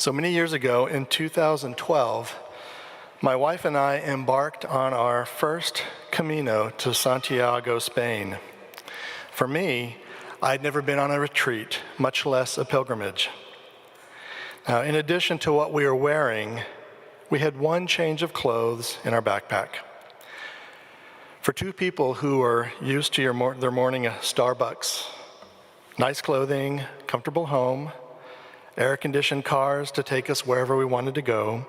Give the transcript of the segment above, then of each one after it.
So many years ago, in 2012, my wife and I embarked on our first Camino to Santiago, Spain. For me, I'd never been on a retreat, much less a pilgrimage. Now, in addition to what we were wearing, we had one change of clothes in our backpack. For two people who are used to their morning Starbucks, nice clothing, comfortable home, air-conditioned cars to take us wherever we wanted to go,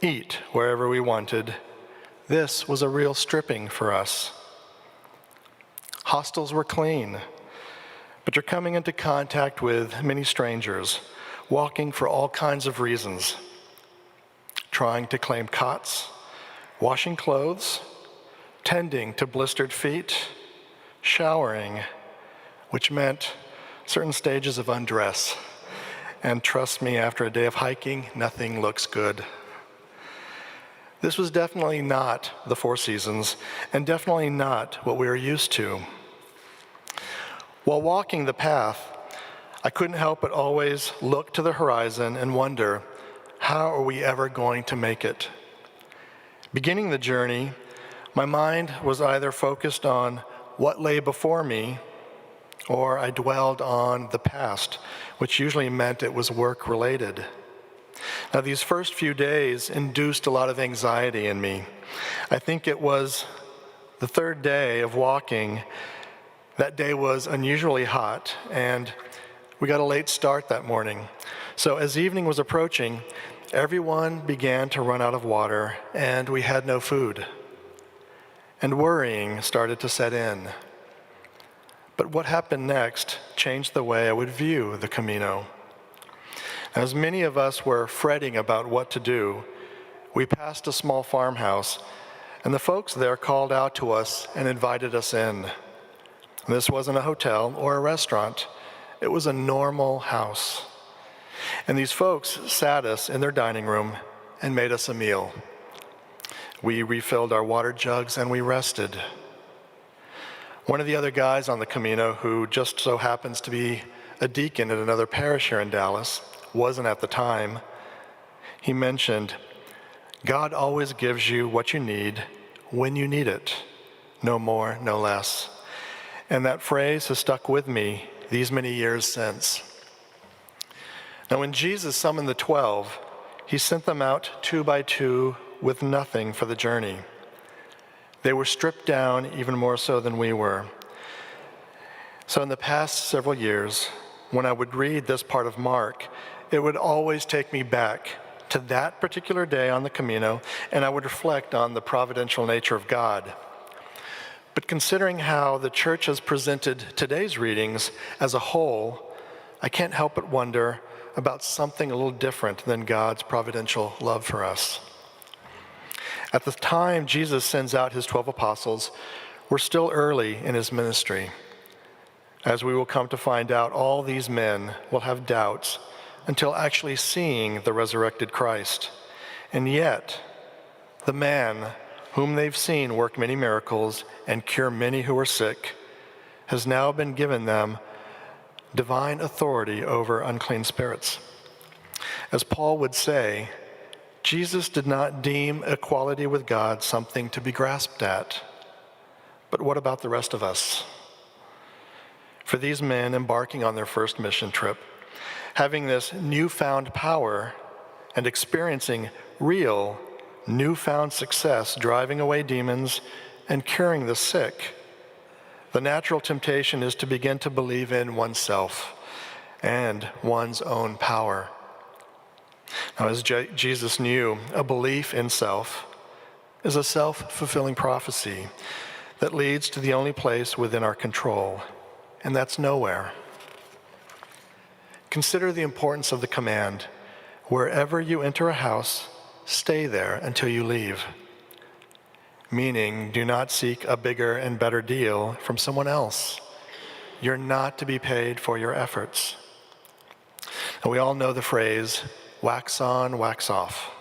eat wherever we wanted, this was a real stripping for us. Hostels were clean, but you're coming into contact with many strangers, walking for all kinds of reasons, trying to claim cots, washing clothes, tending to blistered feet, showering, which meant certain stages of undress. And trust me, after a day of hiking, nothing looks good. This was definitely not the Four Seasons, and definitely not what we were used to. While walking the path, I couldn't help but always look to the horizon and wonder, how are we ever going to make it? Beginning the journey, my mind was either focused on what lay before me, or I dwelled on the past, which usually meant it was work-related. Now, these first few days induced a lot of anxiety in me. I think it was the third day of walking. That day was unusually hot, and we got a late start that morning. So as evening was approaching, everyone began to run out of water, and we had no food. And worrying started to set in. But what happened next changed the way I would view the Camino. As many of us were fretting about what to do, we passed a small farmhouse, and the folks there called out to us and invited us in. This wasn't a hotel or a restaurant. It was a normal house. And these folks sat us in their dining room and made us a meal. We refilled our water jugs and we rested. One of the other guys on the Camino, who just so happens to be a deacon at another parish here in Dallas, wasn't at the time. He mentioned, God always gives you what you need when you need it, no more, no less. And that phrase has stuck with me these many years since. Now, when Jesus summoned the 12, he sent them out 2 by 2 with nothing for the journey. They were stripped down even more so than we were. So in the past several years, when I would read this part of Mark, it would always take me back to that particular day on the Camino, and I would reflect on the providential nature of God. But considering how the church has presented today's readings as a whole, I can't help but wonder about something a little different than God's providential love for us. At the time Jesus sends out his 12 apostles, we're still early in his ministry. As we will come to find out, all these men will have doubts until actually seeing the resurrected Christ. And yet, the man whom they've seen work many miracles and cure many who are sick has now been given them divine authority over unclean spirits. As Paul would say, Jesus did not deem equality with God something to be grasped at. But what about the rest of us? For these men embarking on their first mission trip, having this newfound power and experiencing real newfound success driving away demons and curing the sick, the natural temptation is to begin to believe in oneself and one's own power. Now, as Jesus knew, a belief in self is a self-fulfilling prophecy that leads to the only place within our control, and that's nowhere. Consider the importance of the command, wherever you enter a house, stay there until you leave. Meaning, do not seek a bigger and better deal from someone else. You're not to be paid for your efforts. And we all know the phrase, wax on, wax off.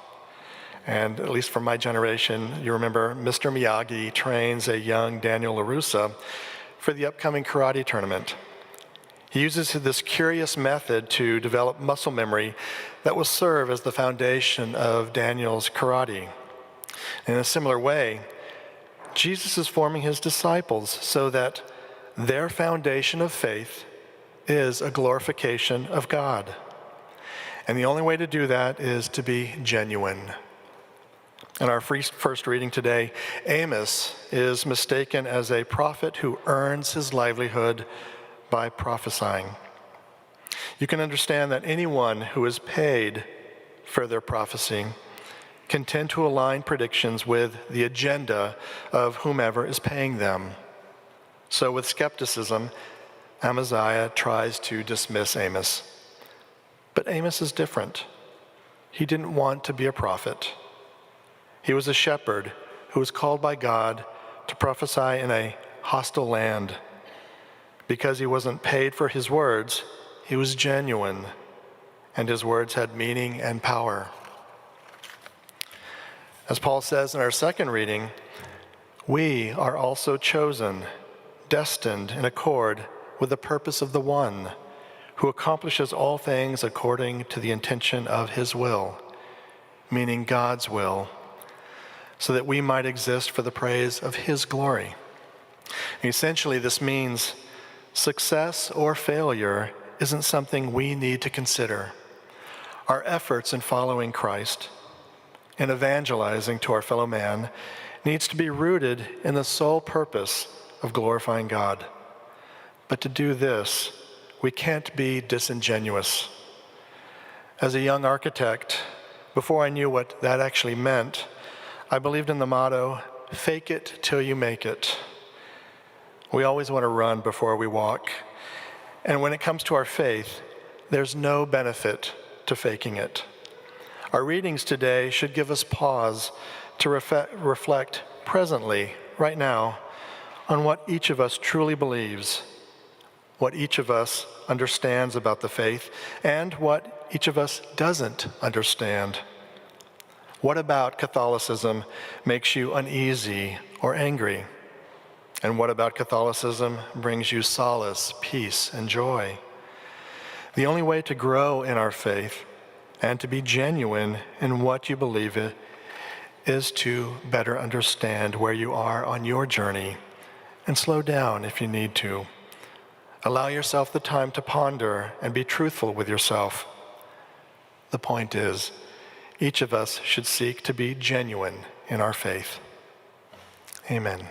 And at least from my generation, you remember Mr. Miyagi trains a young Daniel LaRussa for the upcoming karate tournament. He uses this curious method to develop muscle memory that will serve as the foundation of Daniel's karate. In a similar way, Jesus is forming his disciples so that their foundation of faith is a glorification of God. And the only way to do that is to be genuine. In our first reading today, Amos is mistaken as a prophet who earns his livelihood by prophesying. You can understand that anyone who is paid for their prophecy can tend to align predictions with the agenda of whomever is paying them. So with skepticism, Amaziah tries to dismiss Amos. But Amos is different. He didn't want to be a prophet. He was a shepherd who was called by God to prophesy in a hostile land. Because he wasn't paid for his words, he was genuine, and his words had meaning and power. As Paul says in our second reading, we are also chosen, destined in accord with the purpose of the one who accomplishes all things according to the intention of his will, meaning God's will, so that we might exist for the praise of his glory. Essentially, this means success or failure isn't something we need to consider. Our efforts in following Christ and evangelizing to our fellow man needs to be rooted in the sole purpose of glorifying God. But to do this, we can't be disingenuous. As a young architect, before I knew what that actually meant, I believed in the motto, "Fake it till you make it." We always want to run before we walk. And when it comes to our faith, there's no benefit to faking it. Our readings today should give us pause to reflect presently, right now, on what each of us truly believes, what each of us understands about the faith, and what each of us doesn't understand. What about Catholicism makes you uneasy or angry? And what about Catholicism brings you solace, peace, and joy? The only way to grow in our faith and to be genuine in what you believe in is to better understand where you are on your journey and slow down if you need to. Allow yourself the time to ponder and be truthful with yourself. The point is, each of us should seek to be genuine in our faith. Amen.